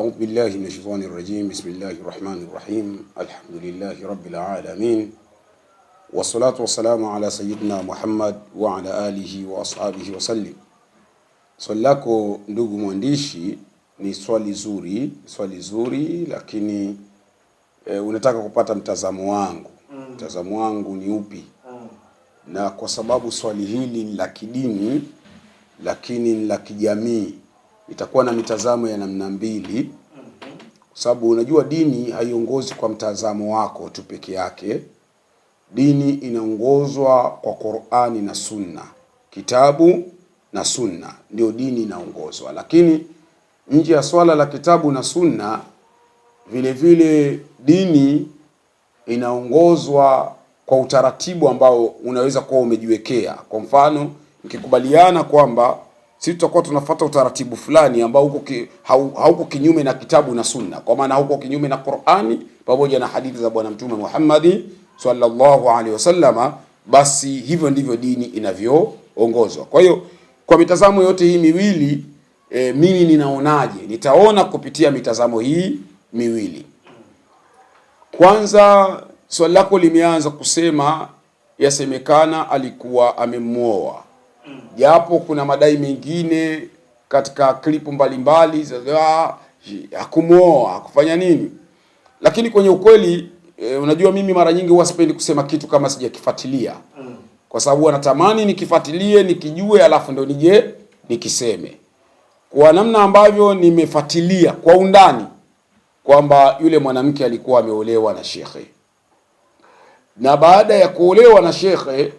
أعوذ بالله من الشيطان الرجيم. بسم الله الرحمن الرحيم. الحمد لله رب العالمين، والصلاة والسلام على سيدنا Muhammad wa ala alihi wa ashabihi wa sallim. Swali lako ndugu mwandishi ni swali zuri, lakini unataka kupata mtazamo wangu. Mtazamo wangu ni upi? Na kwa sababu swali hili ni la kidini lakini ni la kijamii, itakuwa na mitazamo ya namna mbili. Kwa sababu unajua dini haiongozi kwa mtazamo wako tu peke yake. Dini inaongozwa kwa Qur'ani na Sunna. Kitabu na Sunna ndio dini inaongozwa. Lakini nje ya swala la kitabu na Sunna, vile vile dini inaongozwa kwa utaratibu ambao unaweza kuwa umejiwekea. Kwa mfano, mkikubaliana kwamba sisi tutakuwa tunafuata utaratibu fulani ambao hauko kinyume na kitabu na Sunna, kwa maana hauko kinyume na Qur'ani pamoja na hadithi za Bwana Mtume Muhammad sallallahu alaihi wasallama, basi hivyo ndivyo dini inavyoongozwa. Kwa hiyo kwa mitazamo yote hii miwili, mimi ninaonaje? Nitaona kupitia mitazamo hii miwili. Kwanza, swali lako limeanza kusema yasemekana alikuwa amemuoa, japo kuna madai mengine katika klipu mbalimbali za hakumuoa, kufanya nini. Lakini kwenye ukweli, unajua mimi mara nyingi huwa sipendi kusema kitu kama sijakifuatilia, kwa sababu natamani nikifuatilie, nikijue, alafu ndio nije nikiseme. Kwa namna ambavyo nimefuatilia kwa undani kwamba yule mwanamke alikuwa ameolewa na shekhe, na baada ya kuolewa na shekhe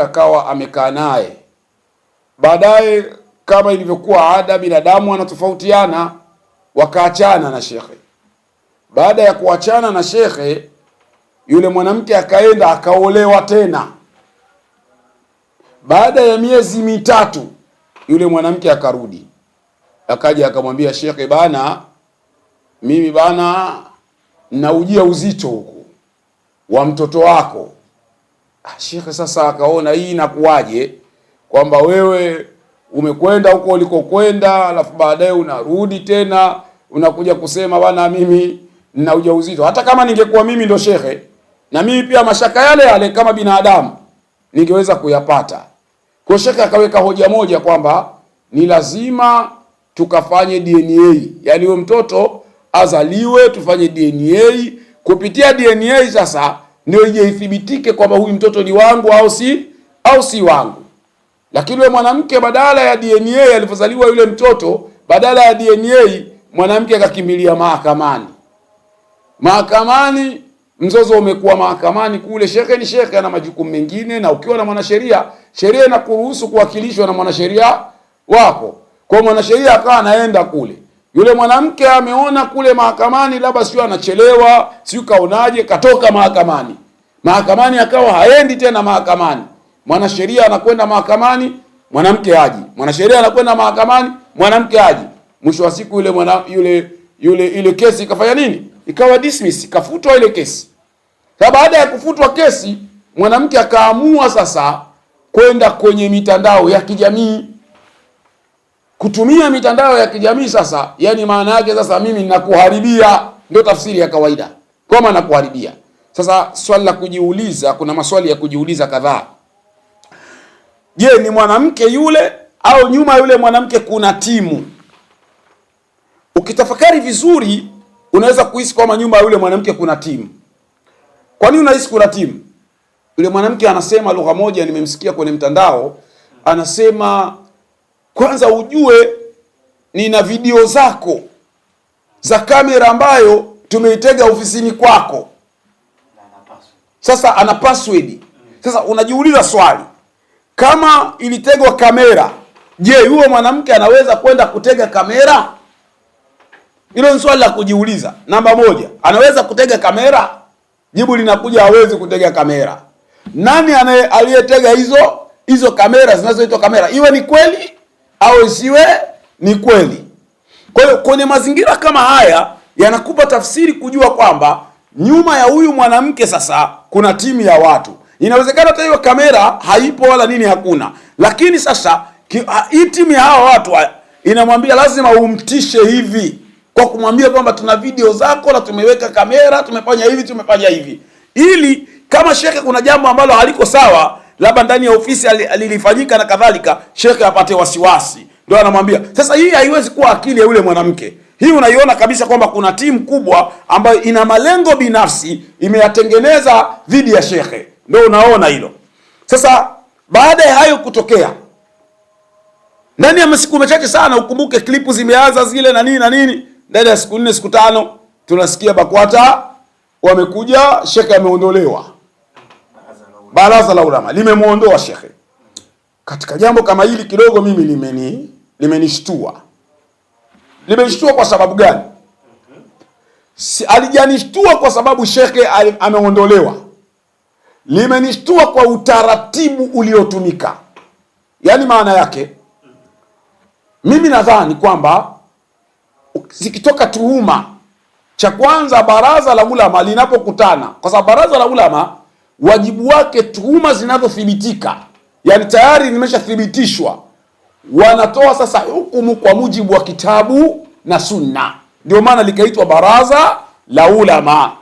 akawa amekaa naye. Baadaye, kama ilivyokuwa ada, binadamu anatofautiana, wakaachana na shekhe. Baada ya kuachana na shekhe, yule mwanamke akaenda akaolewa tena. Baada ya miezi mitatu, yule mwanamke akarudi, akaja akamwambia shekhe, mimi naujia uzito huku wa mtoto wako. Shekhe sasa akaona hii inakuwaje, kwamba wewe umekwenda huko ulikokwenda, alafu baadaye unarudi tena unakuja kusema mimi nina ujauzito. Hata kama ningekuwa mimi ndo shekhe, na mimi pia mashaka yale kama binadamu ningeweza kuyapata. Kwa shekhe akaweka hoja moja kwamba ni lazima tukafanye DNA, yani huyo mtoto azaliwe, tufanye DNA. Kupitia DNA sasa ndio ije ithibitike kwamba huyu mtoto ni wangu au si wangu. Lakini yule mwanamke, badala ya DNA, alipozaliwa yule mtoto, badala ya DNA, mwanamke akakimbilia mahakamani. Mzozo umekuwa mahakamani kule. Shekhe ni shekhe, ana majukumu mengine, na ukiwa na mwanasheria, sheria inakuruhusu kuwakilishwa na mwanasheria wako. Kwa mwanasheria akawa anaenda kule, yule mwanamke ameona kule mahakamani labda sio anachelewa, sio kaonaje, katoka mahakamani akawa haendi tena mahakamani. Mwanasheria anakwenda mahakamani, mwanamke haji. Mwanasheria anakwenda mahakamani, mwanamke haji. Mwisho wa siku ile kesi ikafanya nini? Ikawa dismiss, ikafutwa ile kesi. Sasa baada ya kufutwa kesi, mwanamke akaamua sasa kwenda kwenye mitandao ya kijamii, kutumia mitandao ya kijamii sasa. Yani maana yake sasa, mimi ninakuharibia, ndio tafsiri ya kawaida, kama nakuharibia. Sasa swali la kujiuliza, kuna maswali ya kujiuliza kadhaa. Je, ni mwanamke yule au nyuma yule mwanamke kuna timu? Ukitafakari vizuri, unaweza kuhisi kwamba nyuma yule mwanamke kuna timu. Kwa nini unahisi kuna timu? Yule mwanamke anasema lugha moja, nimemsikia kwenye mtandao, anasema kwanza ujue nina video zako za kamera ambayo tumeitega ofisini kwako. Sasa ana password. Sasa unajiuliza swali, kama ilitegwa kamera, je, yule mwanamke anaweza kwenda kutega kamera? Hilo ni swali la kujiuliza. Namba moja, anaweza kutega kamera? Jibu linakuja, hawezi kutega kamera. Nani aliyetega hizo kamera zinazoitwa kamera? Iwe ni kweli au isiwe ni kweli. Kwa hiyo kwenye mazingira kama haya yanakupa tafsiri kujua kwamba nyuma ya huyu mwanamke sasa kuna timu ya watu. Inawezekana hata hiyo kamera haipo wala nini, hakuna. Lakini sasa hii timu ya hawa watu inamwambia lazima umtishe hivi. kwa kumwambia kwamba tuna video zako na tumeweka kamera, tumefanya hivi, tumefanya hivi, ili kama shekhe kuna jambo ambalo haliko sawa labda ndani ya ofisi alilifanyika na kadhalika, shekhe apate wasiwasi. Ndio anamwambia. Sasa hii haiwezi kuwa akili ya yule mwanamke. Hii unaiona kabisa kwamba kuna timu kubwa ambayo ina malengo binafsi imeyatengeneza dhidi ya shekhe. Ndio unaona hilo. Sasa baada ya hayo kutokea, ndani ya masiku machache sana, ukumbuke klipu zimeanza zile na nini na nini, ndani ya siku 4 siku 5 tunasikia BAKWATA wamekuja, shekhe ameondolewa. Baraza la ulama limemuondoa shekhe. Katika jambo kama hili kidogo mimi limenishtua. Limenishtua kwa sababu gani? Alijanishtua kwa sababu shekhe ameondolewa. Limenishtua kwa utaratibu uliotumika. Yaani maana yake, mimi nadhani kwamba zikitoka tuhuma, cha kwanza baraza la ulama linapokutana, kwa sababu baraza la ulama wajibu wake tuhuma zinazothibitika, yani tayari nimeshathibitishwa, wanatoa sasa hukumu kwa mujibu wa kitabu na sunna. Ndio maana likaitwa baraza la ulama.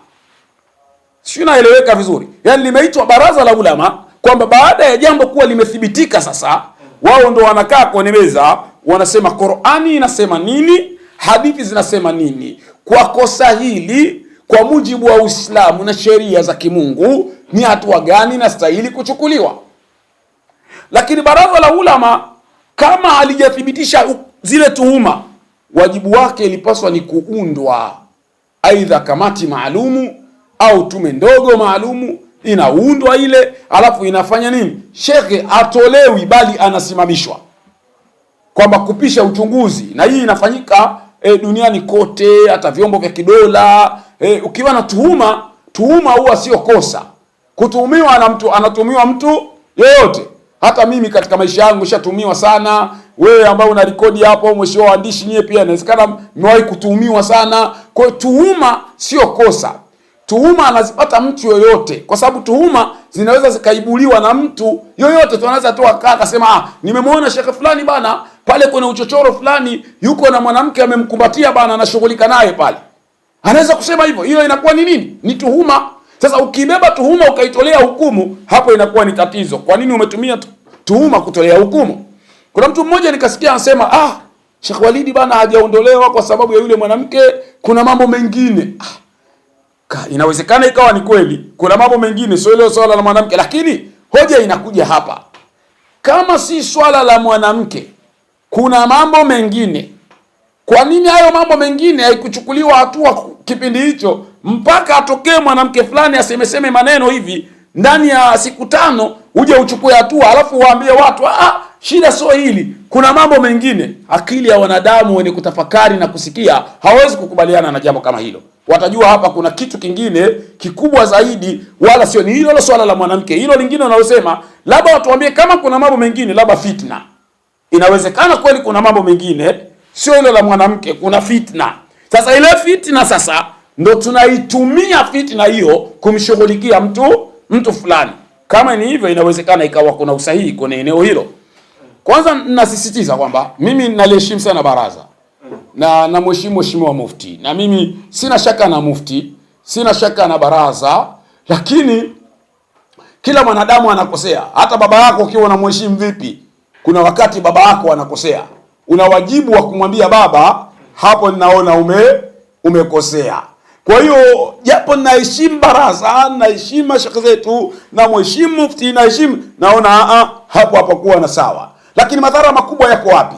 Sio, naeleweka vizuri? Yani limeitwa baraza la ulama kwamba baada ya jambo kuwa limethibitika, sasa wao ndo wanakaa kwenye meza, wanasema Qur'ani inasema nini, hadithi zinasema nini, kwa kosa hili kwa mujibu wa Uislamu na sheria za kimungu ni hatua gani na stahili kuchukuliwa. Lakini baraza la ulama kama halijathibitisha zile tuhuma, wajibu wake ilipaswa ni kuundwa aidha kamati maalumu au tume ndogo maalumu, inaundwa ile, alafu inafanya nini? Shekhe atolewi bali anasimamishwa kwamba kupisha uchunguzi, na hii inafanyika duniani kote, hata vyombo vya kidola. Ukiwa na tuhuma huwa sio kosa. Kutuhumiwa na mtu, anatuhumiwa mtu yeyote. Hata mimi katika maisha yangu nishatuhumiwa sana. Wewe ambao una rekodi hapo, mheshimiwa waandishi, nyie pia inawezekana mmewahi kutuhumiwa sana. Kwa hiyo tuhuma sio kosa. Tuhuma anazipata mtu yoyote, kwa sababu tuhuma zinaweza zikaibuliwa na mtu yoyote. Tunaweza tu akasema nimemwona shekhe fulani bana pale kwenye uchochoro fulani yuko na mwanamke amemkumbatia bana, anashughulika naye pale. Anaweza kusema hivyo. Hiyo inakuwa ni nini? Ni tuhuma. Sasa ukibeba tuhuma ukaitolea hukumu, hapo inakuwa ni tatizo. Kwa nini umetumia tuhuma kutolea hukumu? Kuna mtu mmoja nikasikia anasema Sheikh Walidi bana hajaondolewa kwa sababu ya yule mwanamke, kuna mambo mengine. Inawezekana ikawa ni kweli, kuna mambo mengine, sio ile swala la mwanamke, lakini hoja inakuja hapa. Kama si swala la mwanamke, kuna mambo mengine. Kwa nini hayo mambo mengine haikuchukuliwa hatua kipindi hicho mpaka atokee mwanamke fulani asemeseme maneno hivi ndani ya siku 5 uje uchukue hatua, alafu waambie watu shida sio hili, kuna mambo mengine? Akili ya wanadamu wenye kutafakari na kusikia hawezi kukubaliana na jambo kama hilo. Watajua hapa kuna kitu kingine kikubwa zaidi, wala sio ni hilo swala la mwanamke. Hilo lingine unalosema, labda watu waambie kama kuna mambo mengine, labda fitna. Inawezekana kweli kuna mambo mengine, sio hilo la mwanamke, kuna fitna. Sasa ile fitna sasa ndo tunaitumia fitna hiyo kumshughulikia mtu fulani. Kama ni hivyo, inawezekana ikawa kuna usahihi kwenye eneo hilo. Kwanza nasisitiza kwamba mimi naliheshimu sana baraza na mheshimiwa mufti, na mimi sina shaka na mufti, sina shaka na baraza, lakini kila mwanadamu anakosea. Hata baba yako ukiwa unamheshimu vipi, kuna wakati baba yako anakosea. Una wajibu wa kumwambia baba, hapo ninaona umekosea. Kwa hiyo japo naheshimu baraza, naheshimu shekhe zetu, na mheshimu mufti, naona hapo hapakuwa na sawa. Lakini madhara makubwa yako wapi?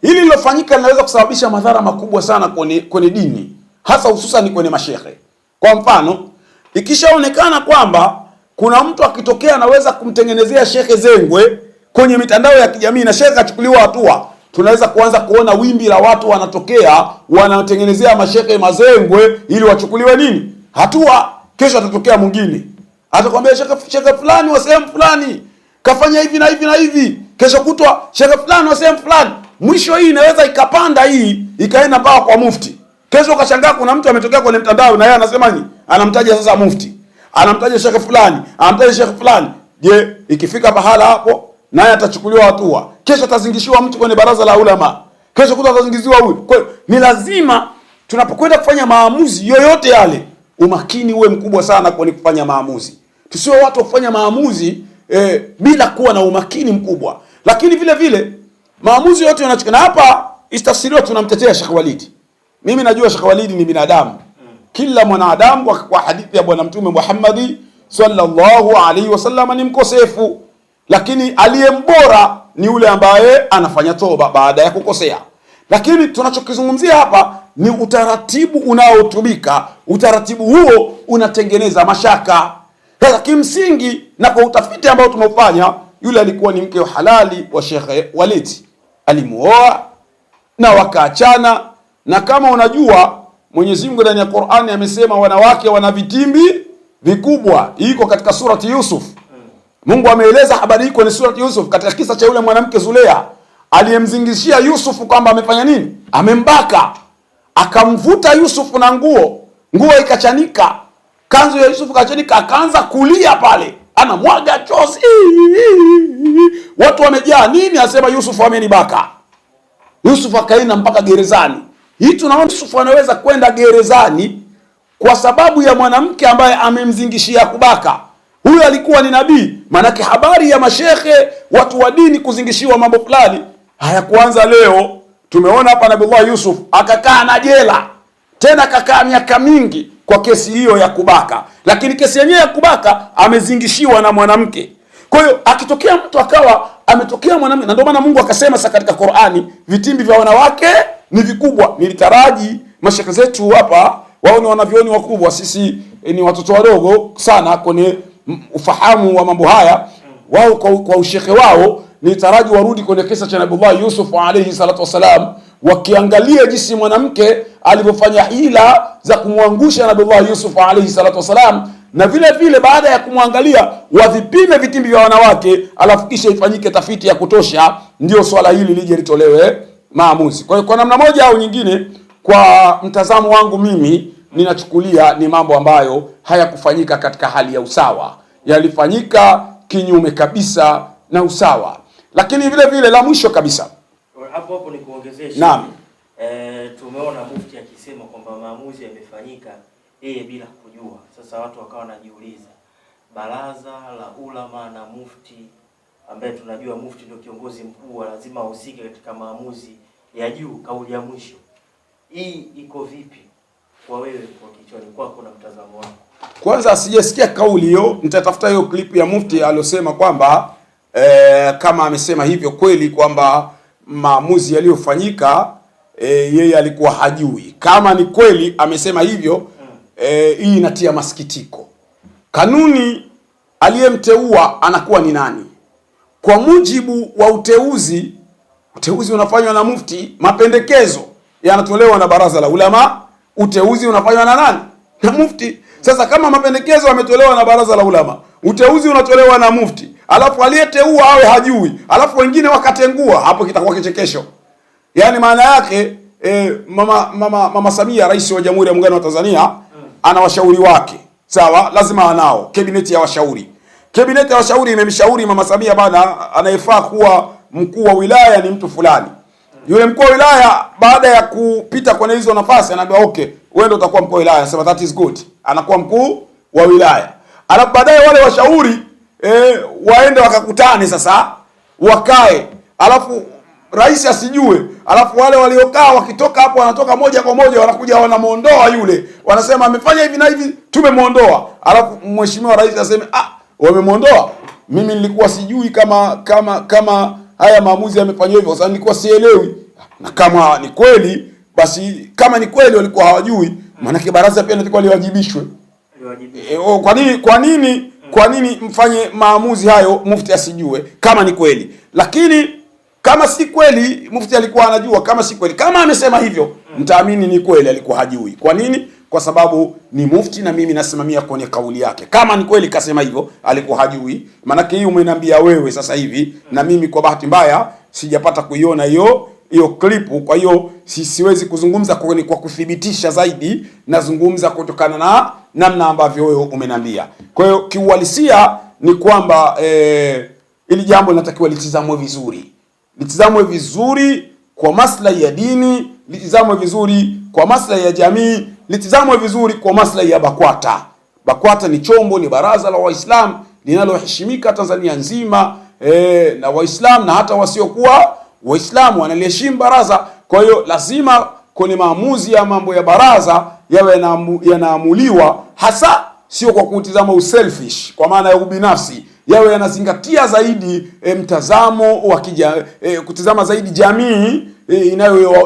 Hili lilofanyika linaweza kusababisha madhara makubwa sana kwenye dini, hasa hususan kwenye mashehe. Kwa mfano, ikishaonekana kwamba kuna mtu akitokea anaweza kumtengenezea shekhe zengwe kwenye mitandao ya kijamii na shekhe achukuliwa hatua, tunaweza kuanza kuona wimbi la watu wanatokea wanatengenezea mashekhe mazengwe ili wachukuliwe nini? Hatua. Kesho atatokea mwingine, atakwambia shekhe fulani wa sehemu fulani kafanya hivi na hivi na hivi. Kesho kutwa shekhe fulani wa sehemu fulani. Mwisho hii inaweza ikapanda, hii ikaenda mpaka kwa mufti. Kesho ukashangaa kuna mtu ametokea kwenye mtandao na yeye anasema nini? Anamtaja sasa mufti, anamtaja shekhe fulani, anamtaja shekhe fulani. Je, ikifika pahala hapo naye atachukuliwa hatua? Kesho atazingishiwa mtu kwenye baraza la ulama, kesho kutwa atazingiziwa huyu. Kwa hiyo ni lazima tunapokwenda kufanya maamuzi yoyote yale, umakini uwe mkubwa sana kwenye kufanya maamuzi. Tusiwe watu kufanya maamuzi bila kuwa na umakini mkubwa. Lakini vile vile maamuzi yote yanachukua hapa istafsiriwa tunamtetea Sheikh Walid. Mimi najua Sheikh Walid ni binadamu. Kila mwanadamu kwa hadithi ya Bwana Mtume Muhammad sallallahu alaihi wasallam ni mkosefu, lakini aliyembora ni yule ambaye anafanya toba baada ya kukosea. Lakini tunachokizungumzia hapa ni utaratibu unaotumika. Utaratibu huo unatengeneza mashaka. Sasa kimsingi na kwa utafiti ambao tumeufanya, yule alikuwa ni mke wa halali wa Sheikh Walid. Alimuoa na wakaachana, na kama unajua Mwenyezi Mungu ndani ya Qur'ani amesema wanawake wana vitimbi vikubwa. Iko katika surati Yusuf. Mungu ameeleza habari hii kwenye surati Yusuf katika kisa cha yule mwanamke Zulea aliyemzingishia Yusuf kwamba amefanya nini? Amembaka. Akamvuta Yusuf na nguo ikachanika. Kanzu ya Yusuf ikachanika, akaanza kulia pale. Anamwaga chozi. Watu wamejaa nini? Asema Yusuf amenibaka. Yusuf akaenda mpaka gerezani. Hii tunaona Yusuf anaweza kwenda gerezani kwa sababu ya mwanamke ambaye amemzingishia kubaka. Huyo alikuwa ni nabii. Manake habari ya mashekhe, watu wa dini kuzingishiwa mambo fulani hayakuanza leo. Tumeona hapa Nabii Yusuf akakaa na jela. Tena akakaa miaka mingi kwa kesi hiyo ya kubaka. Lakini kesi yenyewe ya kubaka amezingishiwa na mwanamke. Kwa hiyo akitokea mtu akawa ametokea mwanamke, na ndio maana Mungu akasema sasa katika Qur'ani vitimbi vya wanawake ni vikubwa. Nilitaraji mashaka zetu hapa wao ni wanavyoni wakubwa, sisi ni watoto wadogo sana kwenye ufahamu wa mambo haya. Wao kwa ushekhe wao nilitaraji warudi kwenye kisa cha Nabii Yusuf alayhi salatu wasalam, wakiangalia jinsi mwanamke alivyofanya hila za kumwangusha Nabii Yusuf alayhi salatu wasalam, na vile vile baada ya kumwangalia wavipime vitimbi vya wanawake, alafu kisha ifanyike tafiti ya kutosha, ndio swala hili lije litolewe maamuzi. Kwa hiyo kwa namna moja au nyingine, kwa mtazamo wangu mimi ninachukulia ni mambo ambayo hayakufanyika katika hali ya usawa, yalifanyika kinyume kabisa na usawa. Lakini vile vile la mwisho kabisa hapo ni kuongezesha. Naam. Tumeona mufti akisema kwamba maamuzi yamefanyika yeye bila kujua. Sasa watu wakawa wanajiuliza, baraza la ulama na mufti ambaye tunajua mufti ndio kiongozi mkuu, lazima ahusike katika maamuzi ya juu, kauli ya mwisho. Hii iko vipi kwa wewe, kwa kichwani kwako na mtazamo wako? Kwanza sijasikia kauli hiyo, nitatafuta hiyo clip ya mufti aliyosema kwamba kama amesema hivyo kweli kwamba maamuzi yaliyofanyika yeye alikuwa hajui. Kama ni kweli amesema hivyo, hii inatia masikitiko. Kanuni aliyemteua anakuwa ni nani? Kwa mujibu wa uteuzi unafanywa na mufti, mapendekezo yanatolewa na baraza la ulama, uteuzi unafanywa na nani? Na mufti. Sasa kama mapendekezo yametolewa na baraza la ulama, uteuzi unatolewa na mufti, alafu aliyeteua awe hajui, alafu wengine wakatengua, hapo kitakuwa kichekesho. Yaani maana yake mama Samia, rais wa Jamhuri ya Muungano wa Tanzania, ana washauri wake. Sawa, lazima anao kabineti ya washauri. Kabineti ya washauri imemshauri mama Samia, bana, anayefaa kuwa mkuu wa wilaya ni mtu fulani. Yule mkuu wa wilaya baada ya kupita kwenye hizo nafasi anaambia okay, wewe ndio utakuwa mkuu wa wilaya. Anasema that is good. Anakuwa mkuu wa wilaya. Alafu baadaye wale washauri waende wakakutane sasa, wakae. Alafu rais asijue. Alafu wale waliokaa wakitoka hapo wanatoka moja kwa moja wanakuja wanamuondoa yule. Wanasema amefanya hivi na hivi, tumemuondoa. Alafu mheshimiwa rais aseme wamemuondoa. Mimi nilikuwa sijui kama haya maamuzi yamefanywa hivyo. Sasa nilikuwa sielewi. Na kama ni kweli, basi kama ni kweli walikuwa hawajui, maana baraza pia nilikuwa liwajibishwe. Kwa nini mfanye maamuzi hayo mufti asijue kama ni kweli? Lakini kama si kweli mufti alikuwa anajua, kama si kweli, kama amesema hivyo, mtaamini ni kweli alikuwa hajui. Kwa nini? Kwa sababu ni mufti na mimi nasimamia kwenye kauli yake. Kama ni kweli kasema hivyo, alikuwa hajui. Maana hii umeniambia wewe sasa hivi, na mimi kwa bahati mbaya sijapata kuiona hiyo klipu. Kwa hiyo siwezi kuzungumza kwa kuthibitisha zaidi, nazungumza kutokana na namna ambavyo wewe umeniambia. Kwa hiyo kiuhalisia ni kwamba ili jambo linatakiwa litizamwe vizuri. Litizamwe vizuri kwa maslahi ya dini litizamwe vizuri kwa maslahi ya jamii, litizamwe vizuri kwa maslahi ya BAKWATA. BAKWATA ni chombo, ni baraza la Waislamu linaloheshimika Tanzania nzima, na Waislamu na hata wasiokuwa Waislamu wanaliheshimu baraza. Kwa hiyo lazima kwenye maamuzi ya mambo ya baraza yawe yanaamuliwa hasa sio kwa kutizama uselfish, kwa maana ya ubinafsi, yawe yanazingatia zaidi mtazamo wa kutizama zaidi jamii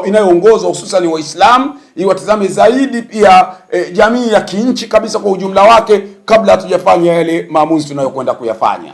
inayoongozwa hususan Waislamu, iwatizame zaidi pia jamii ya kinchi kabisa kwa ujumla wake, kabla hatujafanya yale maamuzi tunayokwenda kuyafanya.